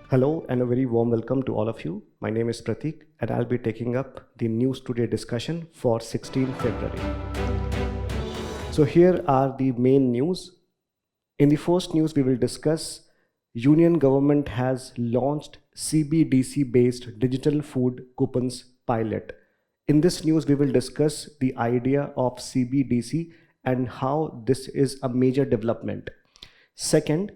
Hello and a very warm welcome to all of you. My name is Pratik and I'll be taking up the news today discussion for 16th February. So here are the main news. In the first news we will discuss Union government has launched CBDC based digital food coupons pilot. In this news we will discuss the idea of CBDC and how this is a major development. Second,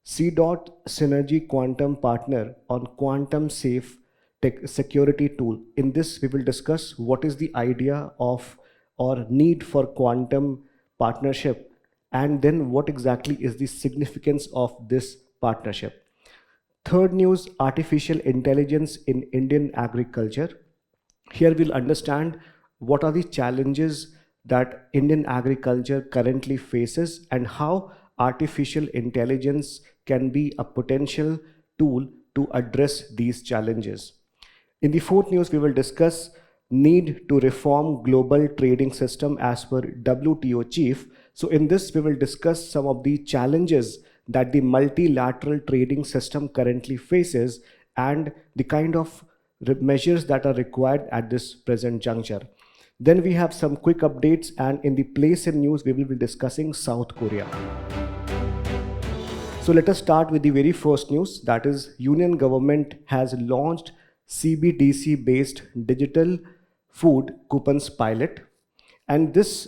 C-Dot Synergy Quantum Partner on Quantum Safe Tech Security Tool. In this, we will discuss what is the idea of or need for quantum partnership, and then what exactly is the significance of this partnership. Third news, artificial intelligence in Indian agriculture. Here we'll understand what are the challenges that Indian agriculture currently faces and how artificial intelligence can be a potential tool to address these challenges. In the fourth news, we will discuss need to reform global trading system as per WTO chief. So in this, we will discuss some of the challenges that the multilateral trading system currently faces and the kind of measures that are required at this present juncture. Then we have some quick updates, and in the Placein news, we will be discussing South Korea. So let us start with the very first news, that is Union government has launched CBDC based digital food coupons pilot, and this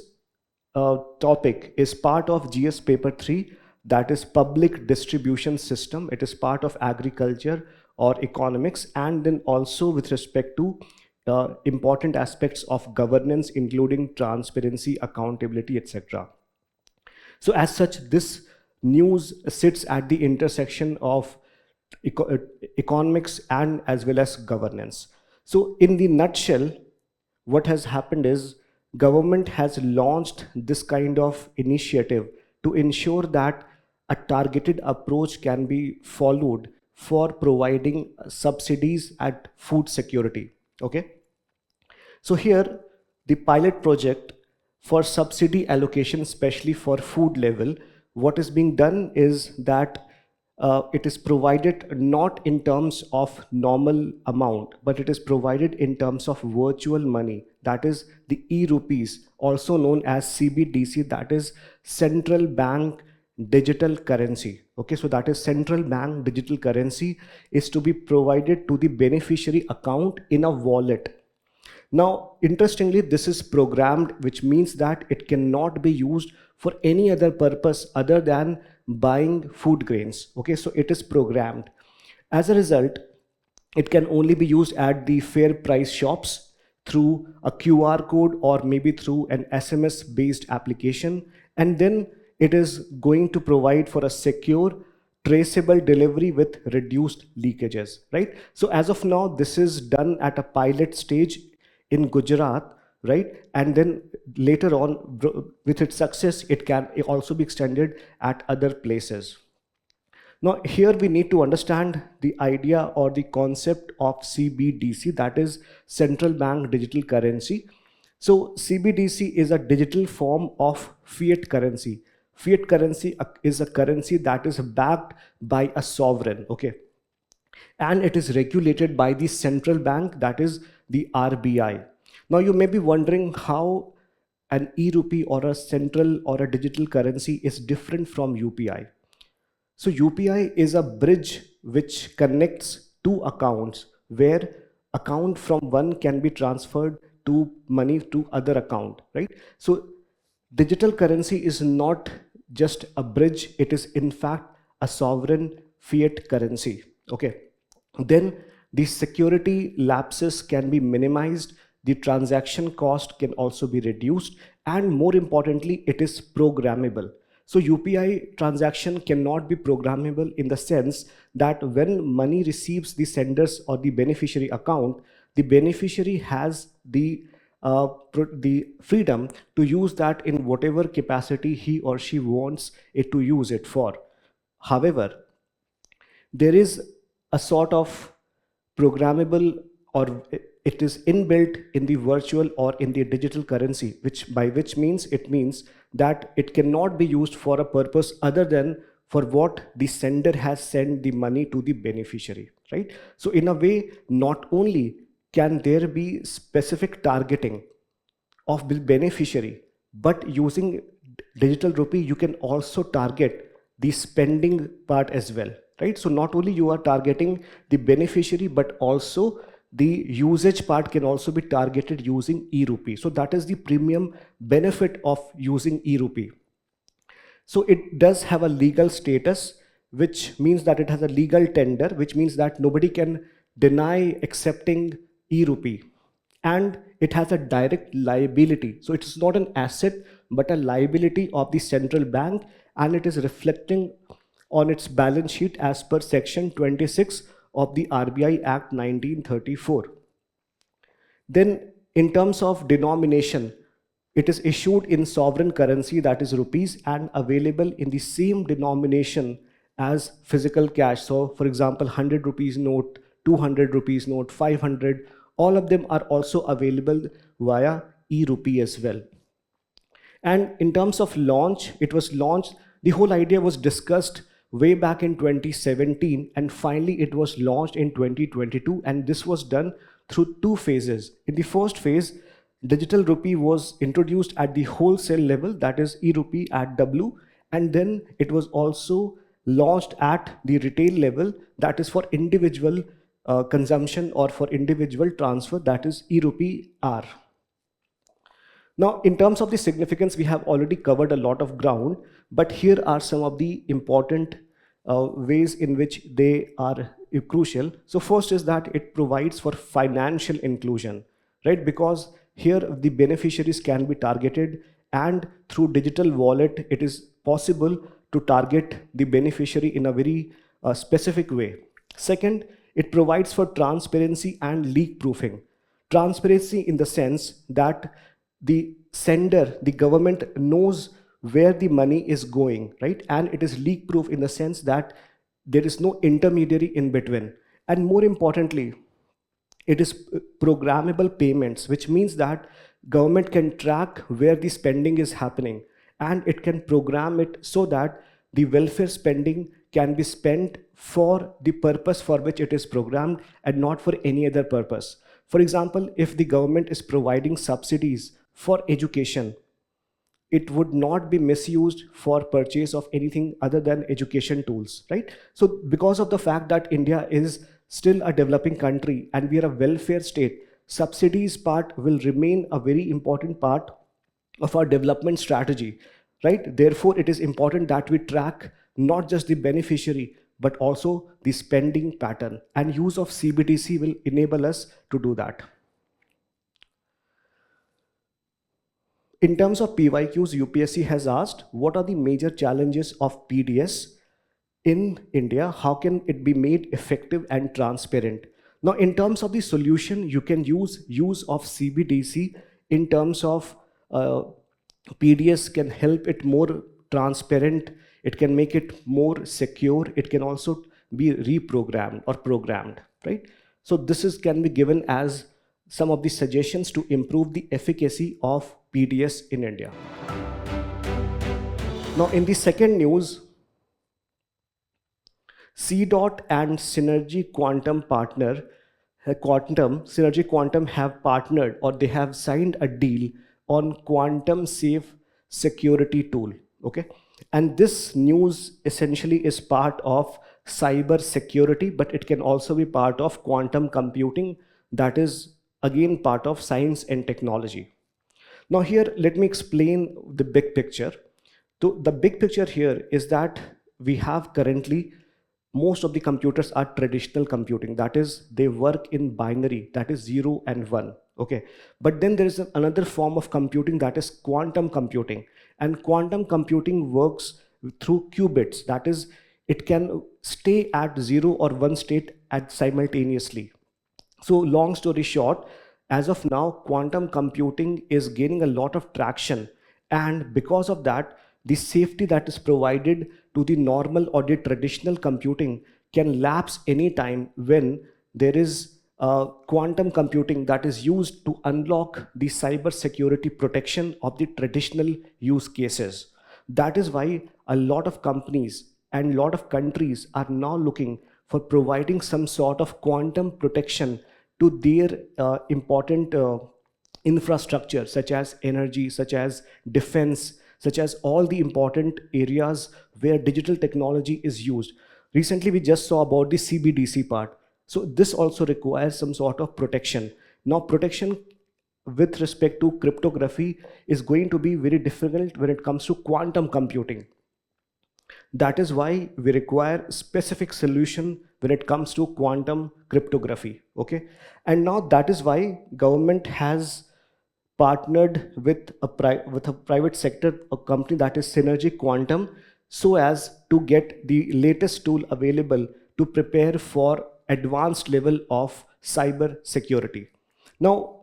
topic is part of GS paper 3, that is public distribution system. It is part of agriculture or economics, and then also with respect to important aspects of governance including transparency, accountability, etc. So as such, this news sits at the intersection of economics and as well as governance. So in the nutshell, what has happened is government has launched this kind of initiative to ensure that a targeted approach can be followed for providing subsidies at food security. Okay. So here the pilot project for subsidy allocation, especially for food level, what is being done is that it is provided not in terms of normal amount, but it is provided in terms of virtual money, that is the e-rupees, also known as CBDC, that is central bank digital currency. Okay, so that is central bank digital currency is to be provided to the beneficiary account in a wallet. Now, interestingly, this is programmed, which means that it cannot be used for any other purpose other than buying food grains. Okay, so it is programmed. As a result, it can only be used at the fair price shops through a QR code or maybe through an SMS based application. And then it is going to provide for a secure, traceable delivery with reduced leakages, right? So as of now, this is done at a pilot stage in Gujarat, right? And then later on, with its success, it can also be extended at other places. Now, here we need to understand the idea or the concept of CBDC, that is central bank digital currency. So CBDC is a digital form of fiat currency. Fiat currency is a currency that is backed by a sovereign, okay? And it is regulated by the central bank, that is the RBI. Now you may be wondering how an e-rupee or a central or a digital currency is different from UPI. So UPI is a bridge which connects two accounts where account from one can be transferred to money to other account, right? So digital currency is not just a bridge, it is in fact a sovereign fiat currency, okay? Then the security lapses can be minimized, the transaction cost can also be reduced, and more importantly, it is programmable. So UPI transaction cannot be programmable in the sense that when money receives the sender's or the beneficiary account, the beneficiary has the freedom to use that in whatever capacity he or she wants it to use it for. However, there is a sort of programmable, or it is inbuilt in the virtual or in the digital currency, which means it means that it cannot be used for a purpose other than for what the sender has sent the money to the beneficiary, right? So in a way, not only can there be specific targeting of the beneficiary, but using digital rupee, you can also target the spending part as well, right? So not only you are targeting the beneficiary, but also the usage part can also be targeted using e-rupee. So that is the premium benefit of using e-rupee. So it does have a legal status, which means that it has a legal tender, which means that nobody can deny accepting e-rupee. And it has a direct liability. So it's not an asset, but a liability of the central bank, and it is reflecting on its balance sheet as per section 26 of the RBI Act 1934. Then in terms of denomination, it is issued in sovereign currency, that is rupees, and available in the same denomination as physical cash. So for example, 100 rupees note, 200 rupees note, 500, all of them are also available via e-rupee as well. And in terms of launch, it was launched, the whole idea was discussed way back in 2017, and finally it was launched in 2022, and this was done through two phases. In the first phase, digital rupee was introduced at the wholesale level, that is e-rupee at W, and then it was also launched at the retail level, that is for individual consumption or for individual transfer, that is e-rupee R. Now, in terms of the significance, we have already covered a lot of ground, but here are some of the important ways in which they are crucial. So first is that it provides for financial inclusion, right? Because here the beneficiaries can be targeted, and through digital wallet, it is possible to target the beneficiary in a very specific way. Second, it provides for transparency and leak proofing. Transparency in the sense that the sender, the government knows where the money is going, right? And it is leak proof in the sense that there is no intermediary in between. And more importantly, it is programmable payments, which means that government can track where the spending is happening, and it can program it so that the welfare spending can be spent for the purpose for which it is programmed and not for any other purpose. For example, if the government is providing subsidies for education, it would not be misused for purchase of anything other than education tools, right? So because of the fact that India is still a developing country and we are a welfare state, subsidies part will remain a very important part of our development strategy, right? Therefore, it is important that we track not just the beneficiary, but also the spending pattern, and use of CBDC will enable us to do that. In terms of PYQs, UPSC has asked, what are the major challenges of PDS in India? How can it be made effective and transparent? Now, in terms of the solution, you can use of CBDC in terms of PDS can help it more transparent. It can make it more secure. It can also be reprogrammed or programmed, right? So this can be given as some of the suggestions to improve the efficacy of PDS in India. Now, in the second news, CDOT and Synergy Quantum Synergy Quantum have partnered, or they have signed a deal on quantum safe security tool, okay? And this news essentially is part of cyber security, but it can also be part of quantum computing, that is again part of science and technology. Now here, let me explain the big picture. So the big picture here is that we have currently, most of the computers are traditional computing, that is they work in binary, that is 0 and 1, okay? But then there is another form of computing, that is quantum computing, and quantum computing works through qubits, that is it can stay at 0 or 1 state at simultaneously. So long story short, as of now, quantum computing is gaining a lot of traction, and because of that, the safety that is provided to the normal or the traditional computing can lapse anytime when there is quantum computing that is used to unlock the cyber security protection of the traditional use cases. That is why a lot of companies and a lot of countries are now looking for providing some sort of quantum protection to their important infrastructure, such as energy, such as defense, such as all the important areas where digital technology is used. Recently, we just saw about the CBDC part. So this also requires some sort of protection. Now, protection with respect to cryptography is going to be very difficult when it comes to quantum computing. That is why we require specific solution when it comes to quantum cryptography. Okay, and now that is why government has partnered with a private sector, a company, that is Synergy Quantum, so as to get the latest tool available to prepare for advanced level of cyber security. Now,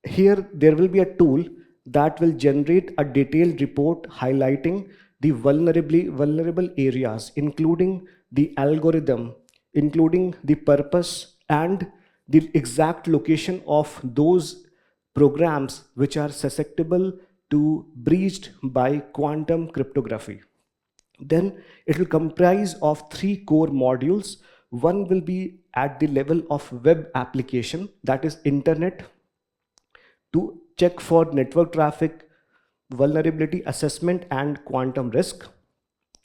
here there will be a tool that will generate a detailed report highlighting the vulnerable areas, including the algorithm, including the purpose and the exact location of those programs which are susceptible to breached by quantum cryptography. Then it will comprise of 3 core modules. One will be at the level of web application, that is internet, to check for network traffic, vulnerability assessment and quantum risk.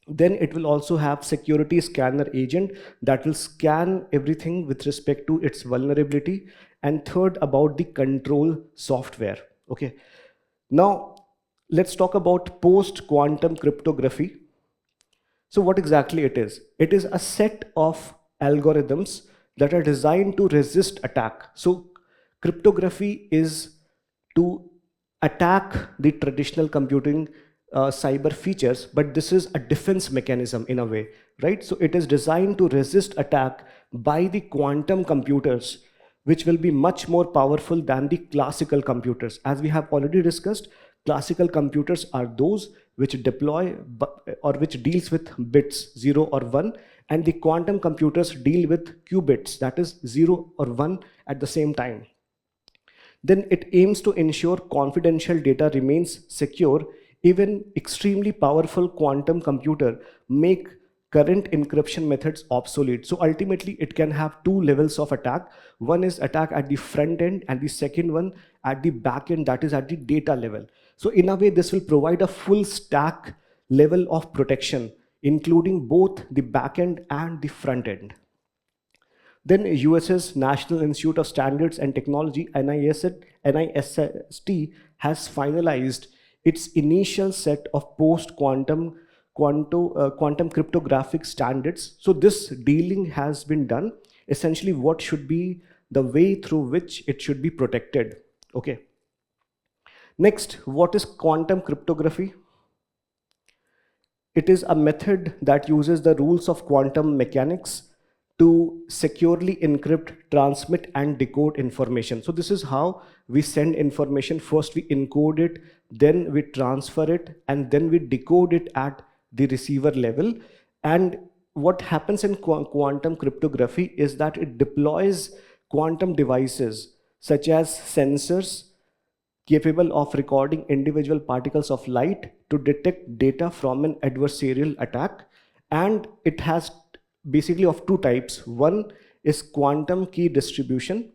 Then it will also have security scanner agent that will scan everything with respect to its vulnerability. And third, about the control software. Okay, now let's talk about post quantum cryptography. So what exactly it is? It is a set of algorithms that are designed to resist attack. So cryptography is to attack the traditional computing cyber features, but this is a defense mechanism in a way, right? So it is designed to resist attack by the quantum computers, which will be much more powerful than the classical computers. As we have already discussed, classical computers are those which deploy or which deals with bits 0 or 1, and the quantum computers deal with qubits, that is 0 or 1 at the same time. Then it aims to ensure confidential data remains secure. Even extremely powerful quantum computer make current encryption methods obsolete. So ultimately it can have 2 levels of attack. One is attack at the front end and the second one at the back end, that is at the data level. So in a way this will provide a full stack level of protection, including both the back end and the front end. Then US's National Institute of Standards and Technology, NIST, has finalized its initial set of post-quantum quantum cryptographic standards. So this dealing has been done. Essentially, what should be the way through which it should be protected. Okay. Next, what is quantum cryptography? It is a method that uses the rules of quantum mechanics to securely encrypt, transmit, and decode information. So this is how we send information. First we encode it, then we transfer it, and then we decode it at the receiver level. And what happens in quantum cryptography is that it deploys quantum devices such as sensors capable of recording individual particles of light to detect data from an adversarial attack. And it has basically of 2 types. One is quantum key distribution,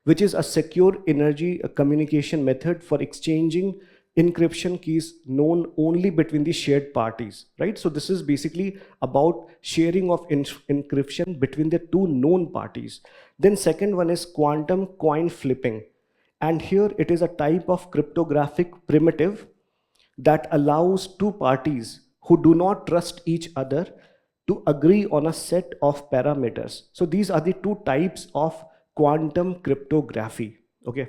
which is a secure energy communication method for exchanging encryption keys known only between the shared parties, right? So this is basically about sharing of encryption between the 2 known parties. Then second one is quantum coin flipping. And here it is a type of cryptographic primitive that allows 2 parties who do not trust each other to agree on a set of parameters. So these are the 2 types of quantum cryptography. Okay.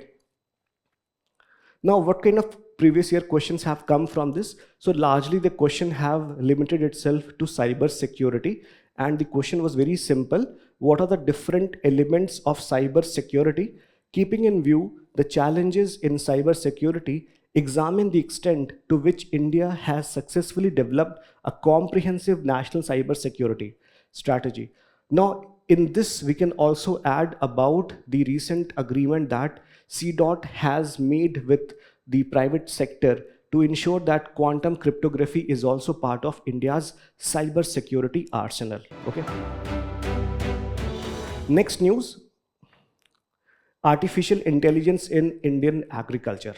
Now, what kind of previous year questions have come from this? So largely the question have limited itself to cyber security, and the question was very simple. What are the different elements of cyber security? Keeping in view the challenges in cyber security, examine the extent to which India has successfully developed a comprehensive national cyber security strategy. Now, in this, we can also add about the recent agreement that CDOT has made with the private sector to ensure that quantum cryptography is also part of India's cyber security arsenal. Okay. Next news, artificial intelligence in Indian agriculture.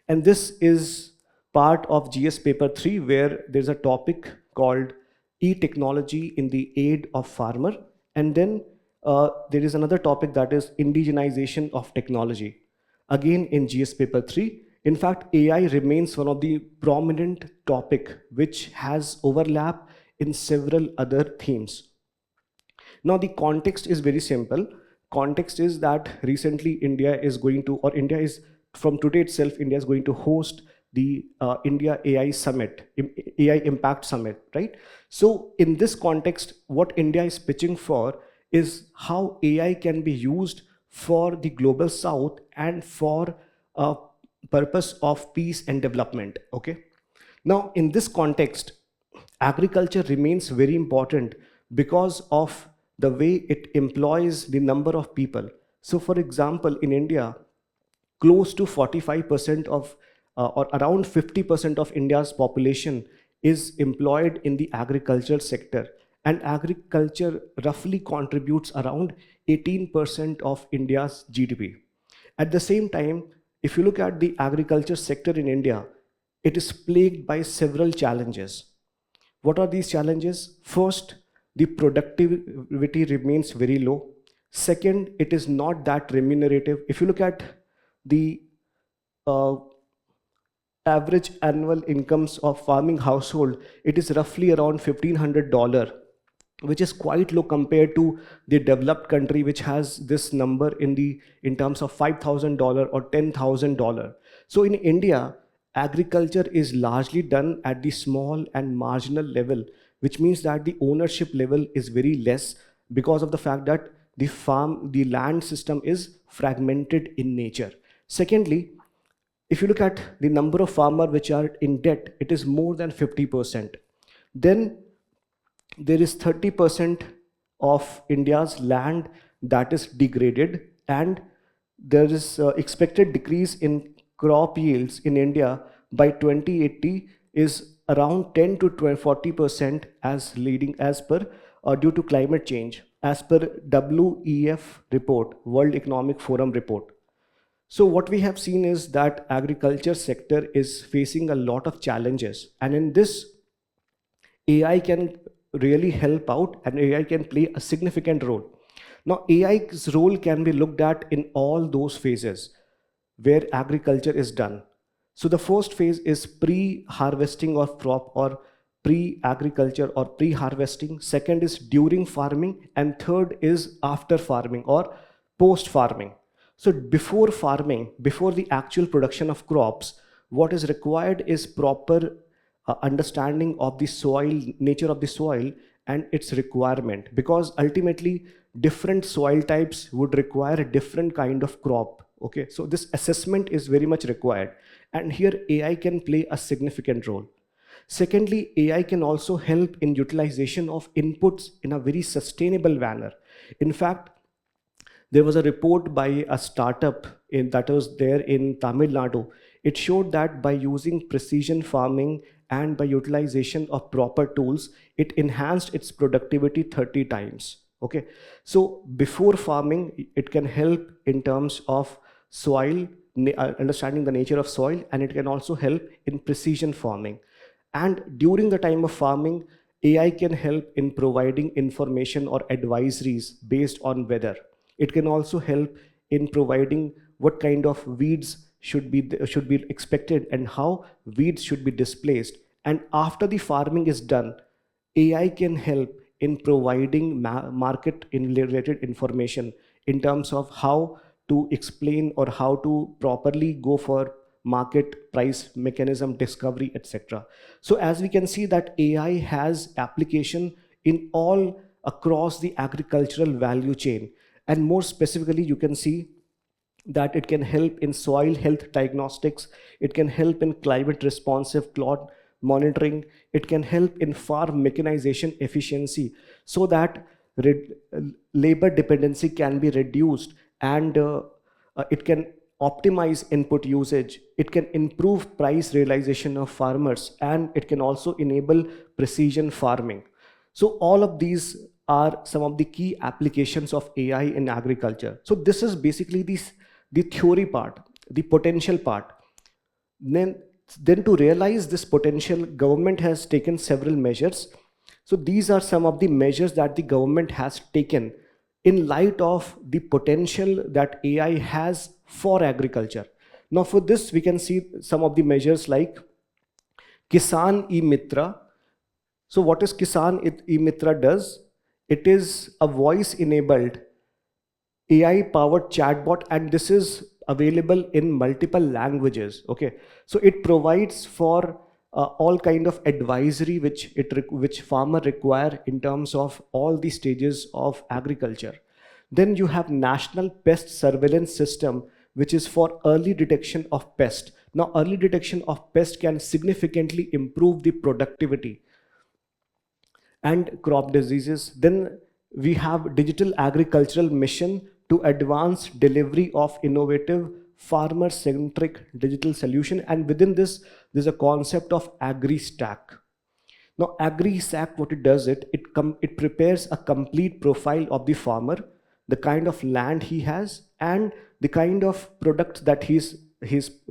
And this is part of GS paper 3, where there's a topic called e-technology in the aid of farmer. And then there is another topic that is indigenization of technology. Again in GS paper 3. In fact, AI remains one of the prominent topic which has overlap in several other themes. Now the context is very simple. Context is that recently India is going to, or India is, from today itself, India is going to host the India AI Summit, AI Impact Summit, right? So in this context, what India is pitching for is how AI can be used for the global south and for purpose of peace and development, okay? Now, in this context, agriculture remains very important because of the way it employs the number of people. So, for example, in India, close to 45% of or around 50% of India's population is employed in the agricultural sector, and agriculture roughly contributes around 18% of India's GDP. At the same time, if you look at the agriculture sector in India, it is plagued by several challenges. What are these challenges? First, the productivity remains very low. Second, it is not that remunerative. If you look at the average annual incomes of farming household, it is roughly around $1,500, which is quite low compared to the developed country, which has this number in terms of $5,000 or $10,000. So in India, agriculture is largely done at the small and marginal level, which means that the ownership level is very less because of the fact that the land system is fragmented in nature. Secondly, if you look at the number of farmers which are in debt, it is more than 50%. Then there is 30% of India's land that is degraded, and there is expected decrease in crop yields in India by 2080 is around 10 to 40% as per due to climate change, as per WEF report, World Economic Forum report. So what we have seen is that agriculture sector is facing a lot of challenges, and in this, AI can really help out, and AI can play a significant role. Now, AI's role can be looked at in all those phases where agriculture is done. So the first phase is pre-harvesting of crop, or pre-agriculture or pre-harvesting. Second is during farming, and third is after farming or post-farming. So before farming, before the actual production of crops, what is required is proper understanding of the soil, nature of the soil and its requirement, because ultimately different soil types would require a different kind of crop. Okay, so this assessment is very much required, and here AI can play a significant role. Secondly, AI can also help in utilization of inputs in a very sustainable manner. In fact, there was a report by a startup that was there in Tamil Nadu. It showed that by using precision farming and by utilization of proper tools, it enhanced its productivity 30 times. Okay, so before farming, it can help in terms of soil, understanding the nature of soil, and it can also help in precision farming. And during the time of farming, AI can help in providing information or advisories based on weather. It can also help in providing what kind of weeds should be expected and how weeds should be displaced. And after the farming is done, AI can help in providing market related information in terms of how to explain or how to properly go for market price mechanism discovery, etc. So as we can see that AI has application in all across the agricultural value chain. And more specifically, you can see that it can help in soil health diagnostics, it can help in climate responsive plot monitoring, it can help in farm mechanization efficiency, so that labor dependency can be reduced, and it can optimize input usage, it can improve price realization of farmers, and it can also enable precision farming. So all of these are some of the key applications of AI in agriculture. So this is basically the theory part, the potential part. Then, then to realize this potential, government has taken several measures. So these are some of the measures that the government has taken in light of the potential that AI has for agriculture. Now for this, we can see some of the measures like Kisan E-Mitra. So what is Kisan E-Mitra does? It is a voice-enabled AI powered chatbot, and this is available in multiple languages. Okay, so it provides for all kind of advisory which farmer require in terms of all the stages of agriculture. Then you have national pest surveillance system, which is for early detection of pest. Now early detection of pest can significantly improve the productivity and crop diseases. Then we have digital agricultural mission to advance delivery of innovative farmer centric digital solution, and within this there's a concept of agri stack. Now agri stack, what it does, it prepares a complete profile of the farmer, the kind of land he has, and the kind of products that he's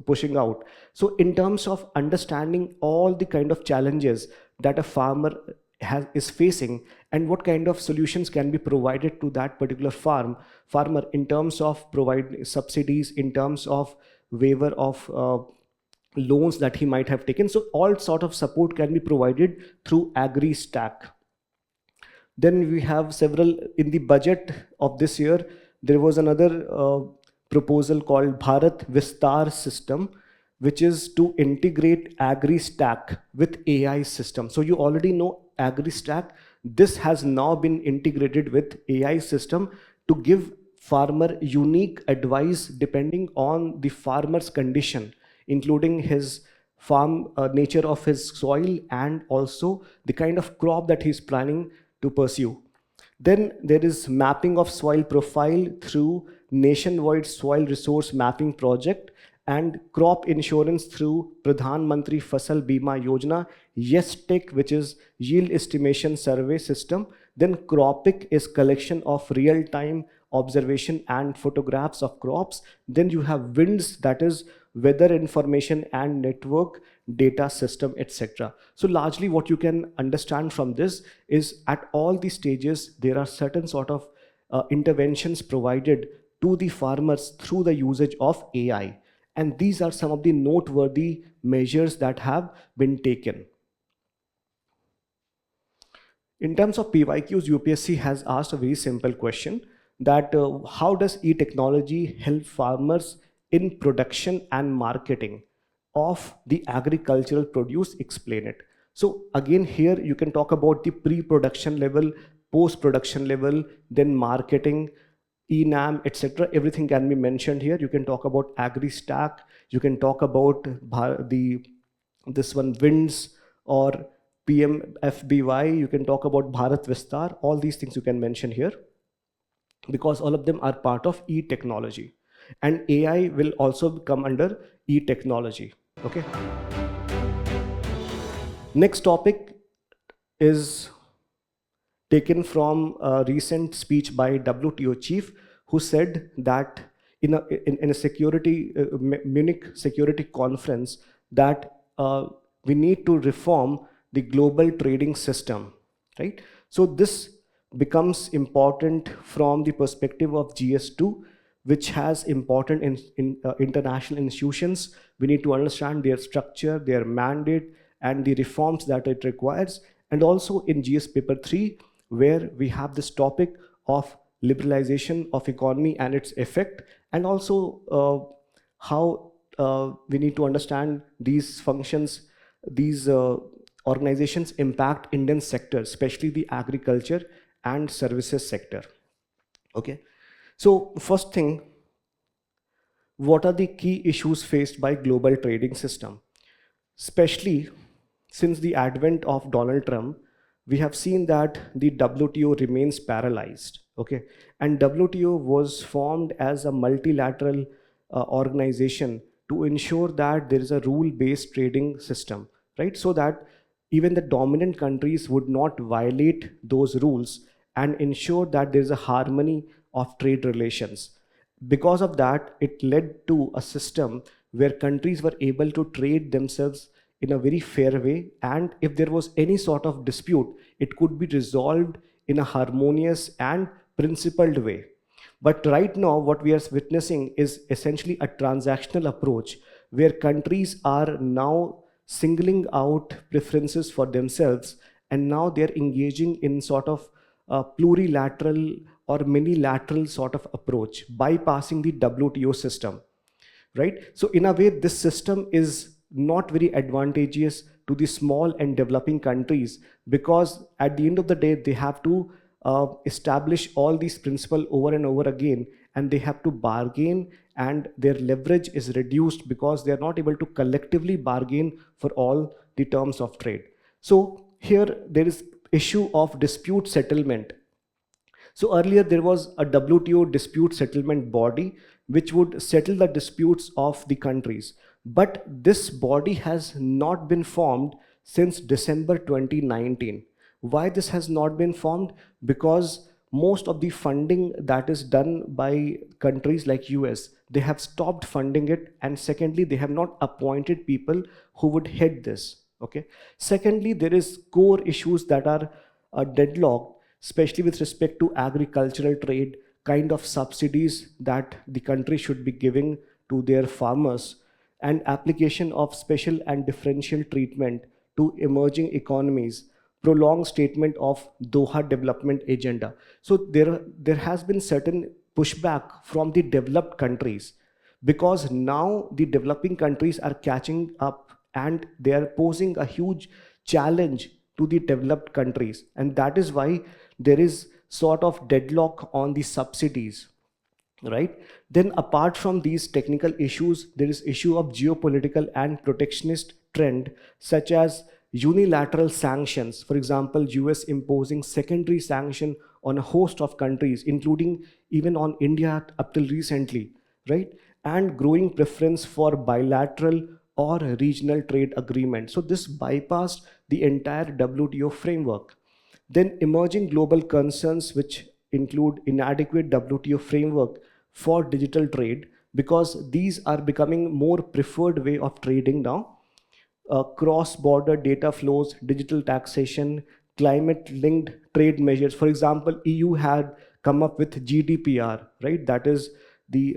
pushing out. So in terms of understanding all the kind of challenges that a farmer is facing, and what kind of solutions can be provided to that particular farmer in terms of providing subsidies, in terms of waiver of loans that he might have taken. So all sort of support can be provided through agri stack. Then we have several in the budget of this year. There was another proposal called Bharat Vistar system, which is to integrate agri stack with AI system. So you already know agri stack. This has now been integrated with AI system to give farmer unique advice depending on the farmer's condition, including his farm nature of his soil, and also the kind of crop that he's planning to pursue. Then there is mapping of soil profile through nationwide soil resource mapping project, and crop insurance through Pradhan Mantri Fasal Bima Yojana, YesTech, which is yield estimation survey system. Then Cropic is collection of real-time observation and photographs of crops. Then you have WINDS, that is weather information and network data system, etc. So largely what you can understand from this is at all the stages there are certain sort of interventions provided to the farmers through the usage of AI. And these are some of the noteworthy measures that have been taken. In terms of PYQs, UPSC has asked a very simple question that how does e-technology help farmers in production and marketing of the agricultural produce? Explain it. So again, here you can talk about the pre-production level, post-production level, then marketing, ENAM, etc. Everything can be mentioned here. You can talk about agri stack, you can talk about this one WINDS or PMFBY, you can talk about Bharat Vistar. All these things you can mention here because all of them are part of e-technology, and AI will also come under e-technology. Okay. Next topic is taken from a recent speech by WTO chief, who said that in a security Munich security conference that we need to reform the global trading system, right? So this becomes important from the perspective of GS2, which has important international institutions. We need to understand their structure, their mandate, and the reforms that it requires. And also in GS paper 3, where we have this topic of liberalization of economy and its effect, and also how we need to understand these functions, these organizations impact Indian sector, especially the agriculture and services sector. Okay, so first thing, what are the key issues faced by global trading system? Especially since the advent of Donald Trump, we have seen that the WTO remains paralyzed. Okay, and WTO was formed as a multilateral organization to ensure that there is a rule-based trading system, right? So that even the dominant countries would not violate those rules and ensure that there is a harmony of trade relations. Because of that, it led to a system where countries were able to trade themselves in a very fair way, and if there was any sort of dispute, it could be resolved in a harmonious and principled way. But right now, what we are witnessing is essentially a transactional approach where countries are now singling out preferences for themselves, and now they're engaging in sort of a plurilateral or minilateral sort of approach, bypassing the WTO system, right? So in a way, this system is not very advantageous to the small and developing countries, because at the end of the day, they have to establish all these principles over and over again, and they have to bargain, and their leverage is reduced because they are not able to collectively bargain for all the terms of trade. So here there is issue of dispute settlement. So earlier there was a WTO dispute settlement body which would settle the disputes of the countries. But this body has not been formed since December 2019. Why this has not been formed? Because most of the funding that is done by countries like US, they have stopped funding it, and secondly, they have not appointed people who would head this. Okay. Secondly, there is core issues that are deadlocked, especially with respect to agricultural trade, kind of subsidies that the country should be giving to their farmers, and application of special and differential treatment to emerging economies, prolonged statement of Doha development agenda. So there has been certain pushback from the developed countries, because now the developing countries are catching up and they are posing a huge challenge to the developed countries, and that is why there is sort of deadlock on the subsidies, right? Then apart from these technical issues, there is issue of geopolitical and protectionist trend, such as unilateral sanctions. For example, US imposing secondary sanction on a host of countries, including even on India up till recently, right? And growing preference for bilateral or regional trade agreement. So this bypassed the entire WTO framework. Then emerging global concerns, which include inadequate WTO framework for digital trade, because these are becoming more preferred way of trading now. Cross-border data flows, digital taxation, climate-linked trade measures. For example, EU had come up with GDPR, right? That is the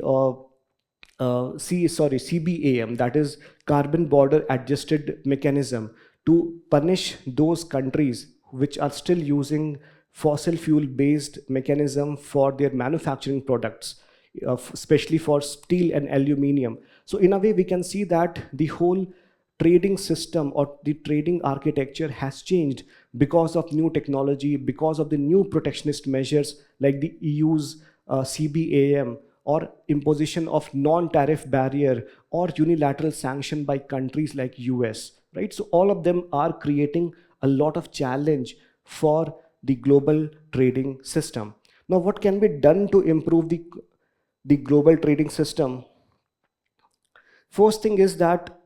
CBAM, that is carbon border adjusted mechanism, to punish those countries which are still using fossil fuel based mechanism for their manufacturing products, especially for steel and aluminium. So in a way, we can see that the whole trading system or the trading architecture has changed because of new technology, because of the new protectionist measures like the EU's CBAM, or imposition of non-tariff barrier, or unilateral sanction by countries like US, right? So all of them are creating a lot of challenge for the global trading system. Now, what can be done to improve the global trading system? First thing is that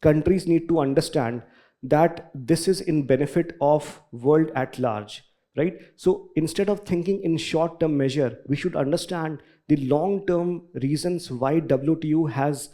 countries need to understand that this is in benefit of world at large, right? So instead of thinking in short-term measure, we should understand the long-term reasons why WTO has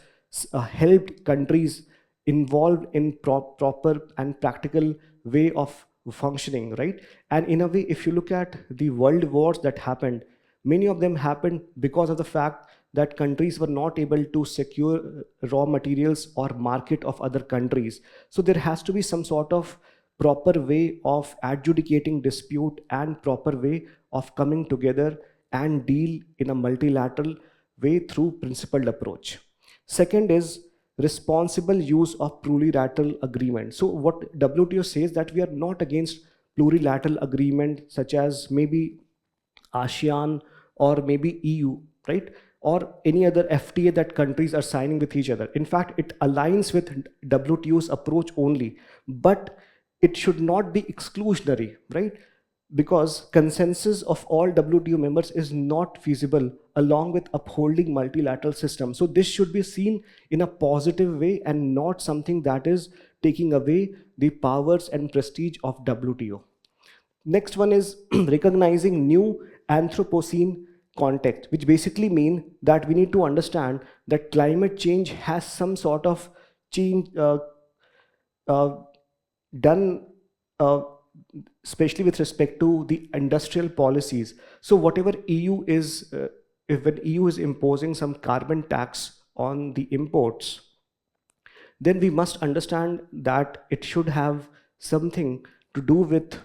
helped countries involved in proper and practical way of functioning, right? And in a way, if you look at the world wars that happened, many of them happened because of the fact that countries were not able to secure raw materials or market of other countries. So there has to be some sort of proper way of adjudicating dispute and proper way of coming together and deal in a multilateral way through principled approach. Second is responsible use of plurilateral agreement. So what WTO says that we are not against plurilateral agreement such as maybe ASEAN or maybe EU, right? Or any other FTA that countries are signing with each other. In fact, it aligns with WTO's approach only, but it should not be exclusionary, right? because consensus of all WTO members is not feasible along with upholding multilateral system. So this should be seen in a positive way and not something that is taking away the powers and prestige of WTO. Next one is recognizing new Anthropocene context, which basically mean that we need to understand that climate change has some sort of change uh, done, especially with respect to the industrial policies. So whatever EU is, if an EU is imposing some carbon tax on the imports, then we must understand that it should have something to do with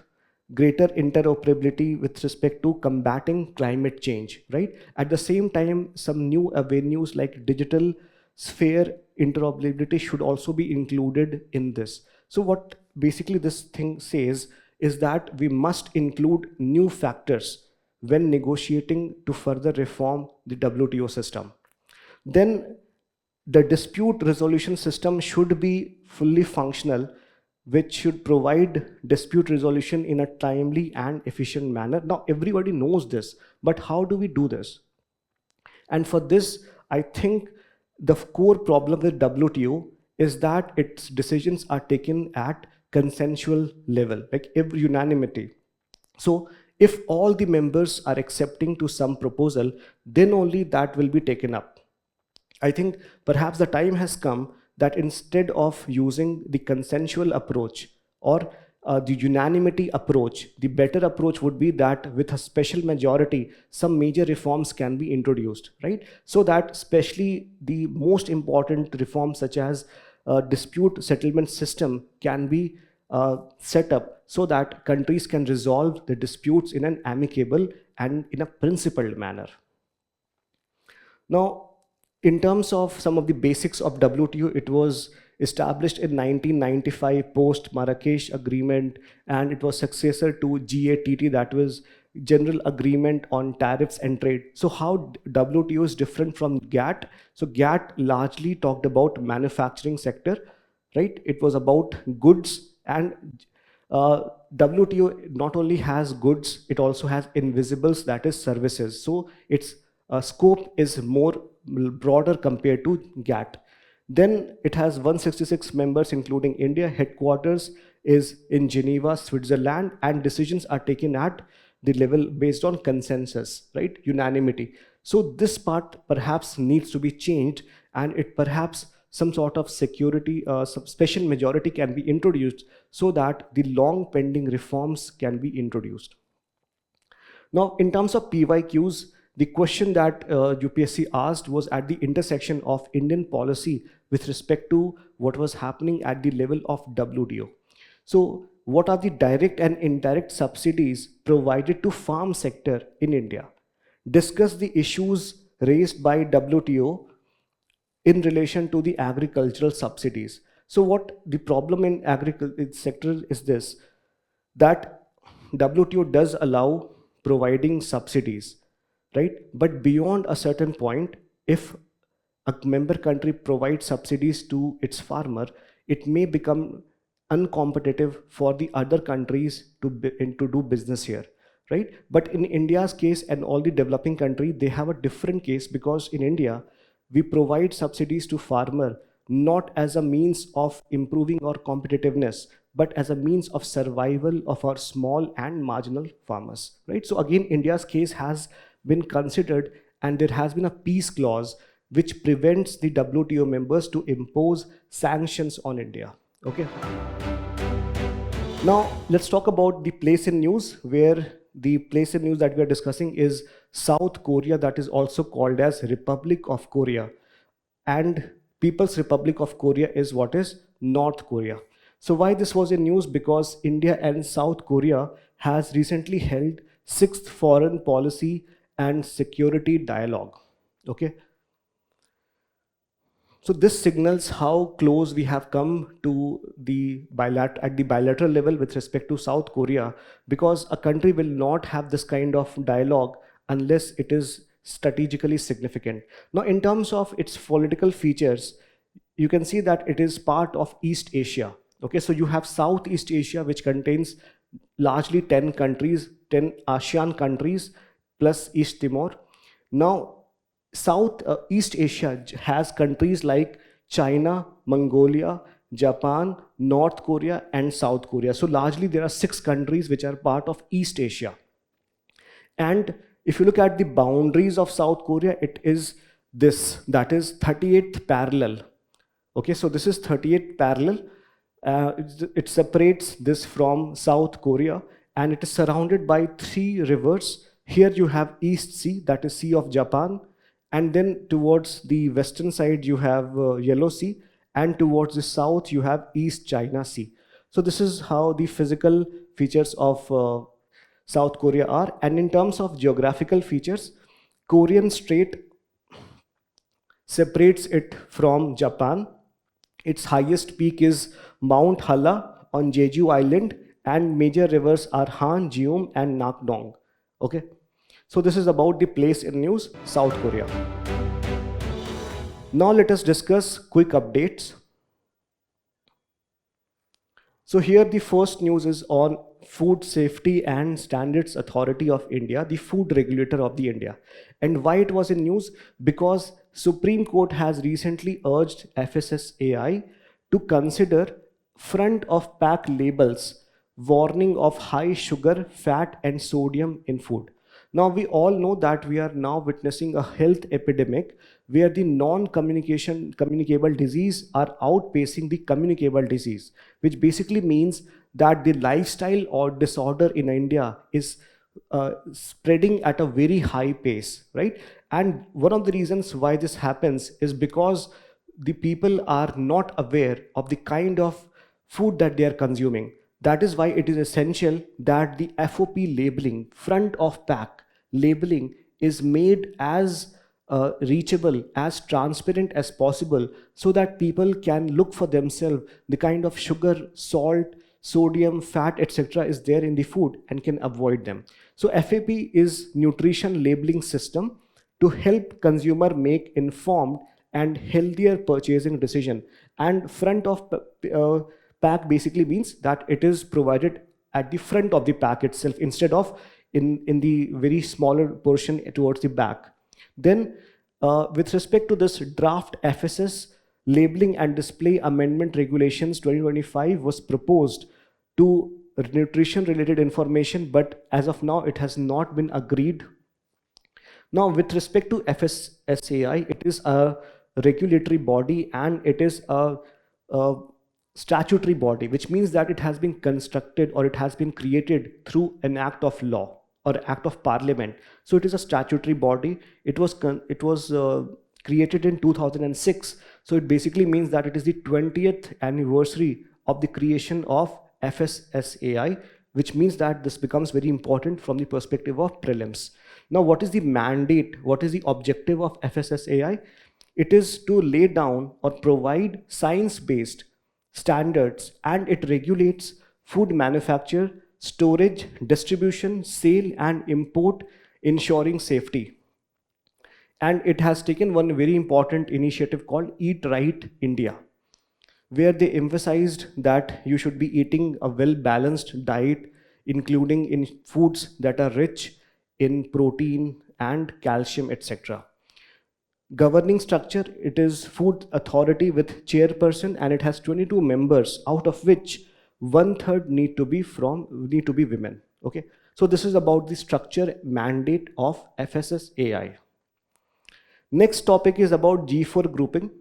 greater interoperability with respect to combating climate change, right? At the same time, some new avenues like digital sphere interoperability should also be included in this. So what basically this thing says is that we must include new factors when negotiating to further reform the WTO system. Then the dispute resolution system should be fully functional, which should provide dispute resolution in a timely and efficient manner. Now, everybody knows this, but how do we do this? And for this, I think the core problem with WTO is that its decisions are taken at consensual level, like every unanimity. So if all the members are accepting to some proposal, then only that will be taken up. I think perhaps the time has come that instead of using the consensual approach or the unanimity approach, the better approach would be that with a special majority, some major reforms can be introduced, right? So that especially the most important reforms such as dispute settlement system can be set up so that countries can resolve the disputes in an amicable and in a principled manner. Now, in terms of some of the basics of WTO, it was established in 1995 post Marrakesh Agreement, and it was successor to GATT, that was General Agreement on Tariffs and Trade. So how WTO is different from GATT? So GATT largely talked about manufacturing sector, right? It was about goods, and WTO not only has goods, it also has invisibles, that is services. So its scope is more broader compared to GATT. Then it has 166 members, including India. Headquarters is in Geneva, Switzerland, and decisions are taken at the level based on consensus, right? Unanimity. So this part perhaps needs to be changed, and it perhaps some sort of security, some special majority can be introduced so that the long pending reforms can be introduced. Now, in terms of PYQs, the question that UPSC asked was at the intersection of Indian policy with respect to what was happening at the level of WTO. So, what are the direct and indirect subsidies provided to farm sector in India? Discuss the issues raised by WTO in relation to the agricultural subsidies. So what the problem in agriculture sector is this, that WTO does allow providing subsidies, right? But beyond a certain point, if a member country provides subsidies to its farmer, it may become uncompetitive for the other countries to do business here, right? But in India's case and all the developing country, they have a different case, because in India, we provide subsidies to farmer not as a means of improving our competitiveness, but as a means of survival of our small and marginal farmers, right? So again, India's case has been considered, and there has been a peace clause which prevents the WTO members to impose sanctions on India. Okay. Now let's talk about the Placein news, where the Placein news that we are discussing is South Korea, that is also called as Republic of Korea, and People's Republic of Korea is what is North Korea. So why this was in news? Because India and South Korea has recently held 6th Foreign Policy and Security Dialogue. Okay. So this signals how close we have come to the bilateral level with respect to South Korea, because a country will not have this kind of dialogue unless it is strategically significant. Now, in terms of its political features, you can see that it is part of East Asia. Okay, so you have Southeast Asia, which contains largely 10 countries, 10 ASEAN countries plus East Timor. Now, East Asia has countries like China, Mongolia, Japan, North Korea, and South Korea. So largely there are 6 countries which are part of East Asia. And if you look at the boundaries of South Korea, it is this, that is 38th parallel. Okay, so this is 38th parallel. It separates this from South Korea, and it is surrounded by 3 rivers. Here you have East Sea, that is Sea of Japan, and then towards the western side you have Yellow Sea, and towards the south you have East China Sea. So this is how the physical features of South Korea are. And in terms of geographical features, Korean Strait separates it from Japan. Its highest peak is Mount Hala on Jeju Island, and major rivers are Han, Jeum, and Nakdong. Okay, so this is about the place in news, South Korea. Now let us discuss quick updates. So here the first news is on Food Safety and Standards Authority of India, the food regulator of the India. And why it was in news? Because Supreme Court has recently urged FSSAI to consider front of pack labels warning of high sugar, fat, and sodium in food. Now we all know that we are now witnessing a health epidemic where the communicable disease are outpacing the communicable disease, which basically means that the lifestyle or disorder in India is spreading at a very high pace, right? And one of the reasons why this happens is because the people are not aware of the kind of food that they are consuming. That is why it is essential that the FOP labeling, front of pack labeling, is made as reachable, as transparent as possible, so that people can look for themselves the kind of sugar, salt, sodium, fat, etc. is there in the food and can avoid them. So FAP is nutrition labeling system to help consumer make informed and healthier purchasing decision. And front of pack basically means that it is provided at the front of the pack itself instead of in the very smaller portion towards the back. Then with respect to this draft FSS labeling and display amendment regulations 2025 was proposed to nutrition related information, but as of now it has not been agreed. Now with respect to FSSAI, it is a regulatory body and it is a statutory body, which means that it has been constructed or it has been created through an act of law or act of parliament. So it is a statutory body. It was created in 2006. So it basically means that it is the 20th anniversary of the creation of FSSAI, which means that this becomes very important from the perspective of prelims. Now, what is the mandate? What is the objective of FSSAI? It is to lay down or provide science-based standards, and it regulates food manufacture, storage, distribution, sale, and import, ensuring safety. And it has taken one very important initiative called Eat Right India, where they emphasized that you should be eating a well-balanced diet, including in foods that are rich in protein and calcium, etc. Governing structure, it is Food Authority with chairperson, and it has 22 members, out of which 1/3 need to be women. Okay, so this is about the structure mandate of FSSAI. Next topic is about G4 grouping.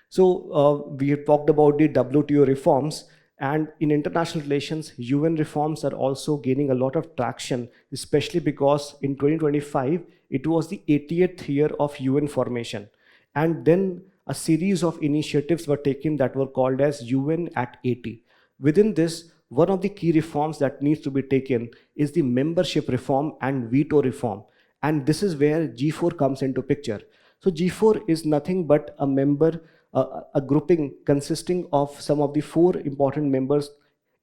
So we have talked about the WTO reforms, and in international relations, UN reforms are also gaining a lot of traction, especially because in 2025, it was the 80th year of UN formation. And then a series of initiatives were taken that were called as UN at 80. Within this, one of the key reforms that needs to be taken is the membership reform and veto reform. And this is where G4 comes into picture. So G4 is nothing but a member, a grouping consisting of some of the 4 important members: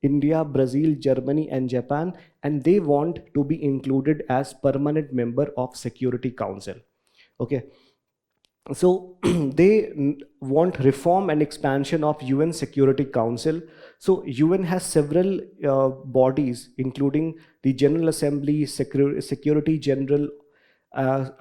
India, Brazil, Germany, and Japan, and they want to be included as permanent member of Security Council. Okay, so they want reform and expansion of UN Security Council So UN has several bodies, including the General Assembly, Security General,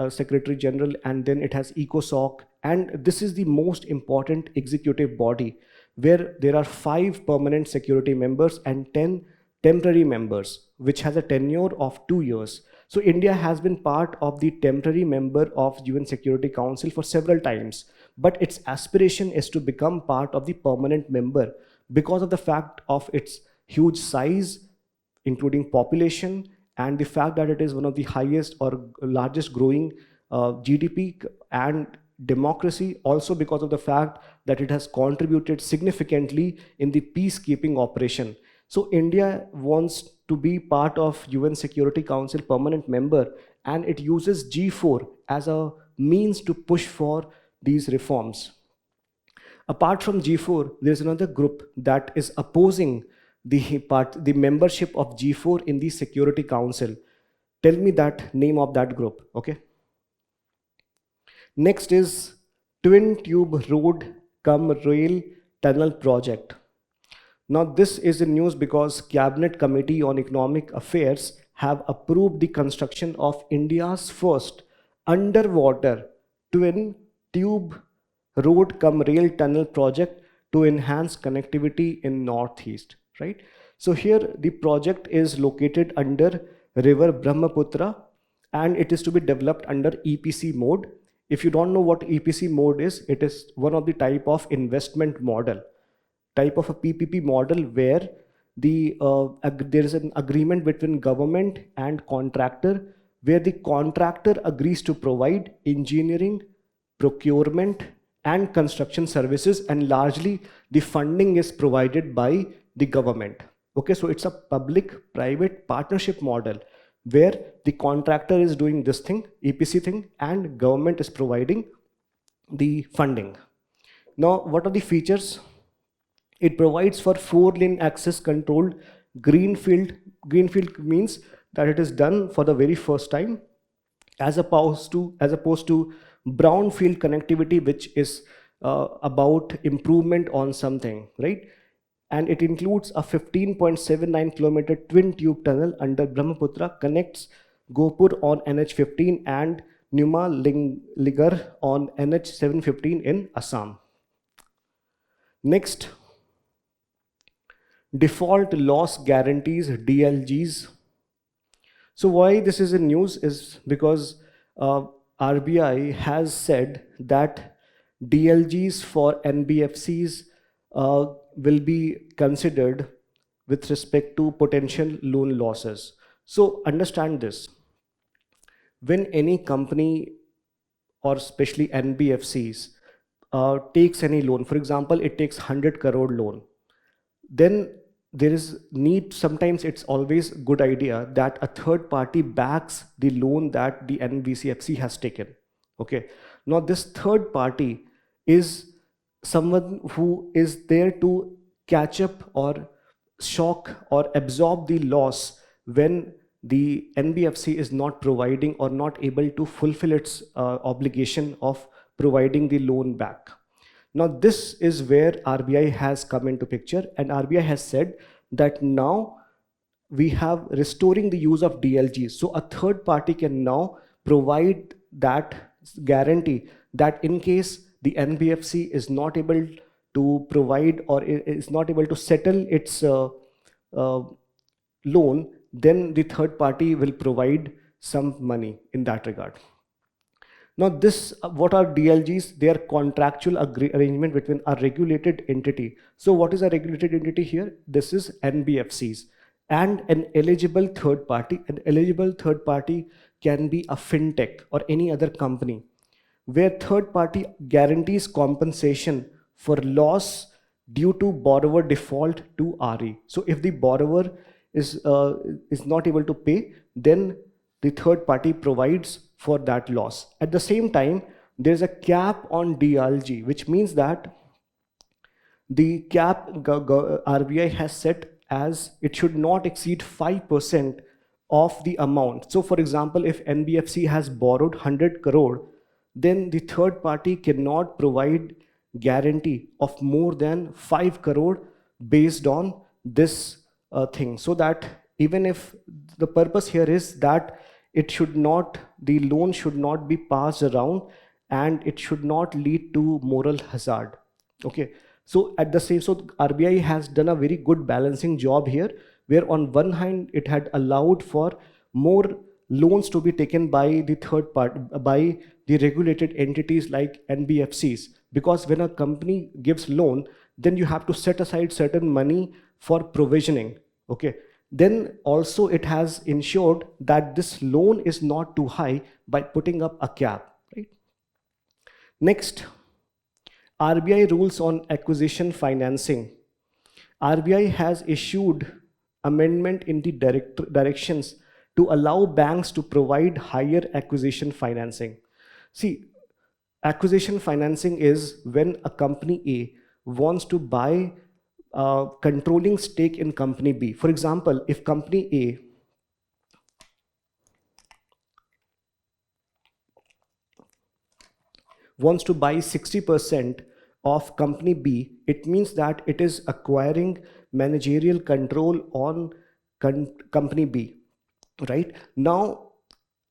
Secretary General, and then it has ECOSOC. And this is the most important executive body, where there are 5 permanent security members and 10 temporary members, which has a tenure of 2 years. So India has been part of the temporary member of UN Security Council for several times, but its aspiration is to become part of the permanent member because of the fact of its huge size, including population, and the fact that it is one of the highest or largest growing GDP, and democracy, also because of the fact that it has contributed significantly in the peacekeeping operation. So India wants to be part of UN Security Council permanent member, and it uses G4 as a means to push for these reforms. Apart from G4, there's another group that is opposing the membership of G4 in the Security Council. Tell me that name of that group, okay? Next is Twin Tube Road cum Rail Tunnel Project. Now this is in news because Cabinet Committee on Economic Affairs have approved the construction of India's first underwater twin tube road cum rail tunnel project to enhance connectivity in Northeast, right? So here the project is located under river Brahmaputra, and it is to be developed under EPC mode. If you don't know what EPC mode is, it is one of the type of investment model, type of a PPP model, where there is an agreement between government and contractor, where the contractor agrees to provide engineering, procurement, and construction services, and largely the funding is provided by the government. Okay, so it's a public-private partnership model where the contractor is doing this thing, EPC thing, and government is providing the funding. Now, what are the features? It provides for 4-lane access controlled greenfield. Greenfield means that it is done for the very first time, as opposed to brownfield connectivity, which is about improvement on something, right? And it includes a 15.79 kilometer twin tube tunnel under Brahmaputra, connects Gopur on NH15 and Numaligarh on NH715 in Assam. Next, default loss guarantees, DLGs. So why this is in news is because RBI has said that DLGs for NBFCs will be considered with respect to potential loan losses. So understand this. When any company, or especially NBFCs, takes any loan, for example, it takes 100 crore loan, then there is need, sometimes it's always good idea that a third party backs the loan that the NBFC has taken. Okay, now this third party is someone who is there to catch up or shock or absorb the loss when the NBFC is not providing or not able to fulfill its obligation of providing the loan back. Now this is where RBI has come into picture, and RBI has said that now we have restoring the use of DLGs. So a third party can now provide that guarantee that in case the NBFC is not able to provide or is not able to settle its loan, then the third party will provide some money in that regard. Now this, what are DLGs? They are contractual arrangement between a regulated entity. So what is a regulated entity here? This is NBFCs and an eligible third party. An eligible third party can be a fintech or any other company, where third party guarantees compensation for loss due to borrower default to RE. So if the borrower is not able to pay, then the third party provides for that loss. At the same time, there's a cap on DLG, which means that the cap RBI has set as it should not exceed 5% of the amount. So for example, if NBFC has borrowed 100 crore, then the third party cannot provide guarantee of more than 5 crore based on this thing, so that even if the purpose here is that it should not, the loan should not be passed around and it should not lead to moral hazard. Okay, so at the same, so RBI has done a very good balancing job here, where on one hand it had allowed for more loans to be taken by the third part, by the regulated entities like NBFCs, because when a company gives loan, then you have to set aside certain money for provisioning. Okay, then also it has ensured that this loan is not too high by putting up a cap, right? Next, RBI rules on acquisition financing. RBI has issued amendment in the directions to allow banks to provide higher acquisition financing. See, acquisition financing is when a company A wants to buy a controlling stake in company B. For example, if company A wants to buy 60% of company B, it means that it is acquiring managerial control on company B, right? Now,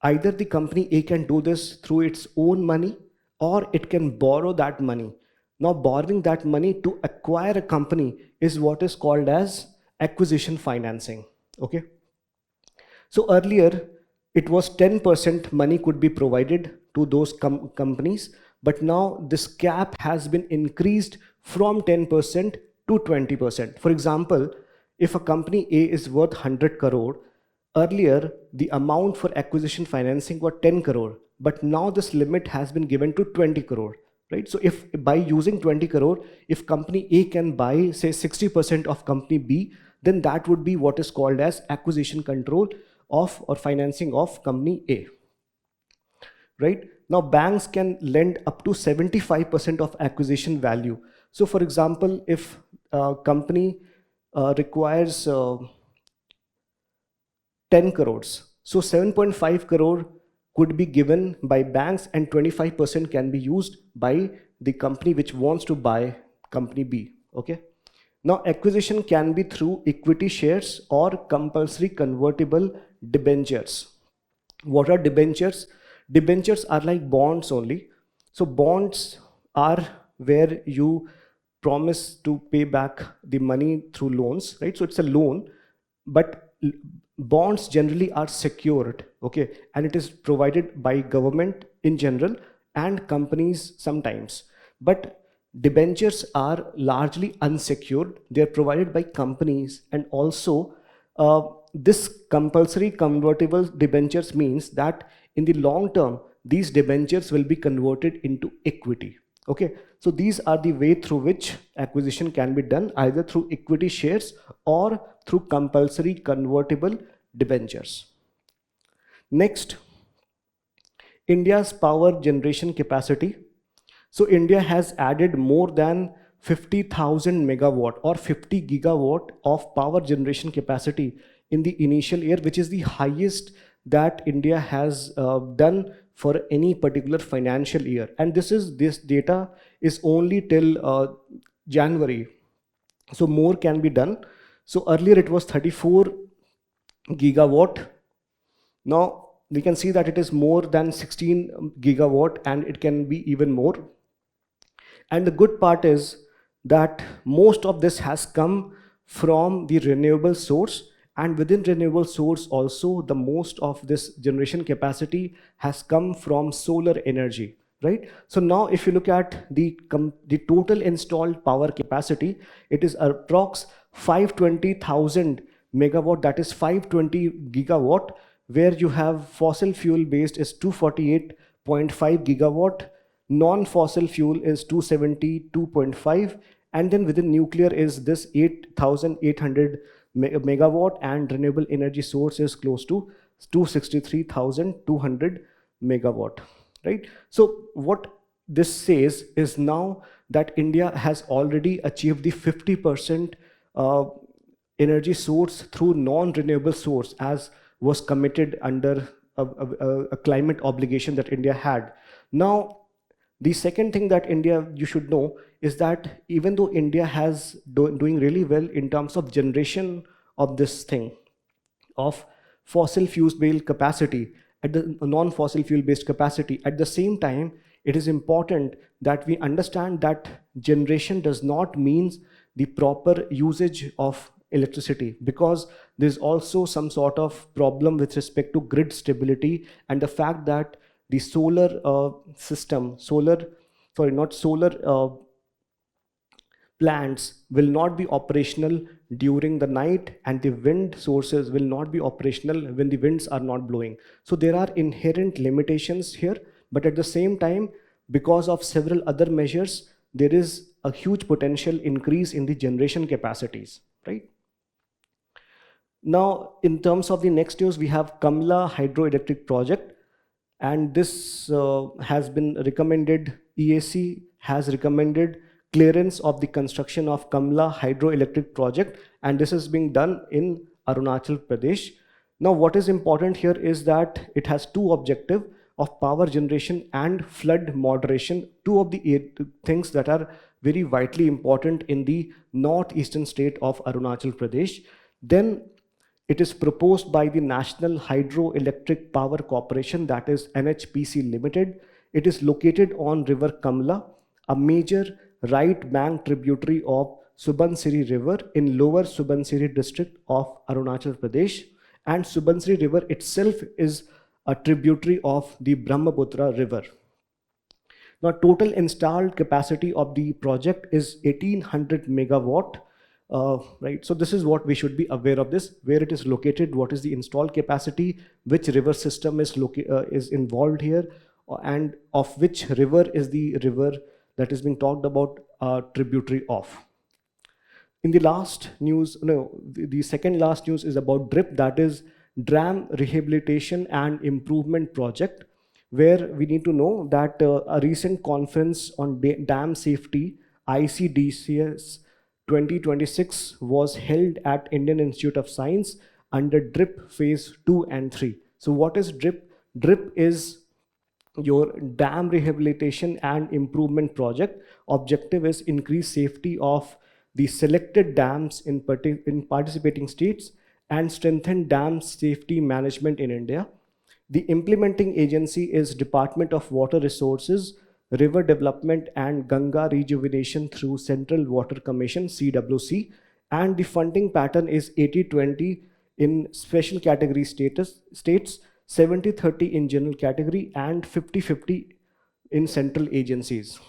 either the company A can do this through its own money, or it can borrow that money. Now, borrowing that money to acquire a company is what is called as acquisition financing. Okay. So earlier, it was 10% money could be provided to those companies, but now this cap has been increased from 10% to 20%. For example, if a company A is worth 100 crore, earlier the amount for acquisition financing was 10 crore, but now this limit has been given to 20 crore. Right? So if by using 20 crore, if company A can buy say 60% of company B, then that would be what is called as acquisition control of or financing of company A. Right? Now banks can lend up to 75% of acquisition value. So for example, if a company requires 10 crores, so 7.5 crore could be given by banks and 25% can be used by the company which wants to buy company B. Okay. Now acquisition can be through equity shares or compulsory convertible debentures. What are debentures? Debentures are like bonds only. So bonds are where you promise to pay back the money through loans, right? So it's a loan, but bonds generally are secured, okay, and it is provided by government in general and companies sometimes. But debentures are largely unsecured. They are provided by companies, and also this compulsory convertible debentures means that in the long term these debentures will be converted into equity. Okay, so these are the way through which acquisition can be done, either through equity shares or through compulsory convertible debentures. Next, India's power generation capacity. So India has added more than 50,000 megawatt or 50 gigawatt of power generation capacity in the initial year, which is the highest that India has done for any particular financial year. And this data is only till January. So more can be done. So earlier it was 34 gigawatt. Now we can see that it is more than 16 gigawatt and it can be even more. And the good part is that most of this has come from the renewable source, and within renewable source also the most of this generation capacity has come from solar energy, right? So now if you look at the total installed power capacity, it is approx 520,000 megawatt, that is 520 gigawatt, where you have fossil fuel based is 248.5 gigawatt, non-fossil fuel is 272.5, and then within nuclear is this 8,800 megawatt, and renewable energy source is close to 263,200 megawatt, right? So what this says is now that India has already achieved the 50% energy source through non-renewable source, as was committed under a climate obligation that India had. Now The second thing that India, you should know, is that even though India has doing really well in terms of generation of this thing, of fossil fuel based capacity, at the non-fossil fuel based capacity, at the same time, it is important that we understand that generation does not mean the proper usage of electricity, because there's also some sort of problem with respect to grid stability, and the fact that the solar system, not solar plants will not be operational during the night, and the wind sources will not be operational when the winds are not blowing. So there are inherent limitations here, but at the same time, because of several other measures, there is a huge potential increase in the generation capacities, right? Now, in terms of the next news, we have Kamla hydroelectric project, and this has been recommended. EAC has recommended clearance of the construction of Kamla hydroelectric project, and this is being done in Arunachal Pradesh. Now, what is important here is that it has two objectives of power generation and flood moderation, two of the things that are very vitally important in the northeastern state of Arunachal Pradesh. Then it is proposed by the National Hydroelectric Power Corporation, that is NHPC Limited. It is located on River Kamla, a major right bank tributary of Subansiri River in Lower Subansiri district of Arunachal Pradesh. And Subansiri River itself is a tributary of the Brahmaputra River. Now, total installed capacity of the project is 1800 megawatt. Right, so this is what we should be aware of this, where it is located, what is the installed capacity, which river system is involved here, and of which river is the river that is being talked about tributary of. In the last news, the second last news is about DRIP, that is Dam Rehabilitation and Improvement Project, where we need to know that a recent conference on dam safety, ICDCS 2026, was held at Indian Institute of Science under DRIP phase 2 and 3. So what is DRIP? DRIP is your dam rehabilitation and improvement project. Objective is increase safety of the selected dams in participating states and strengthen dam safety management in India. The implementing agency is Department of Water Resources, River Development and Ganga Rejuvenation through Central Water Commission, CWC, and the funding pattern is 80-20 in special category states, 70-30 in general category, and 50-50 in central agencies.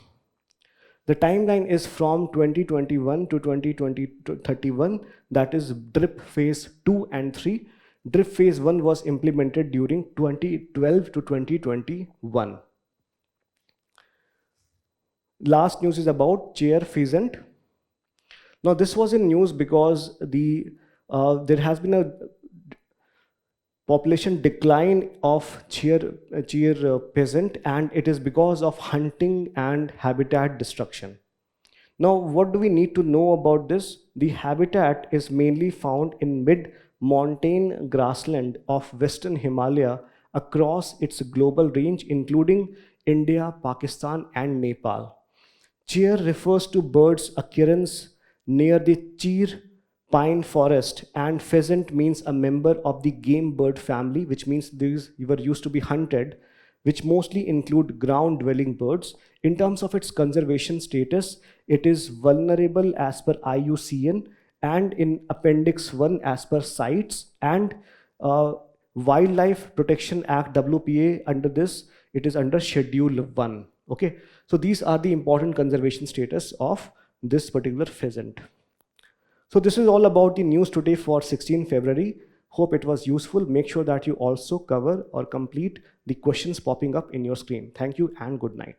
The timeline is from 2021 to 2031, that is DRIP phase 2 and 3. DRIP phase 1 was implemented during 2012 to 2021. Last news is about chair pheasant. Now this was in news because there has been a population decline of chair pheasant, and it is because of hunting and habitat destruction. Now what do we need to know about this? The habitat is mainly found in mid-montane grassland of Western Himalaya across its global range, including India, Pakistan and Nepal. Chair refers to birds' occurrence near the cheer pine forest, and pheasant means a member of the game bird family, which means these were used to be hunted, which mostly include ground-dwelling birds. In terms of its conservation status, it is vulnerable as per IUCN and in Appendix 1 as per CITES, and Wildlife Protection Act WPA, under this, it is under Schedule 1. Okay, so these are the important conservation status of this particular pheasant. So this is all about the news today for 16 February. Hope it was useful. Make sure that you also cover or complete the questions popping up in your screen. Thank you and good night.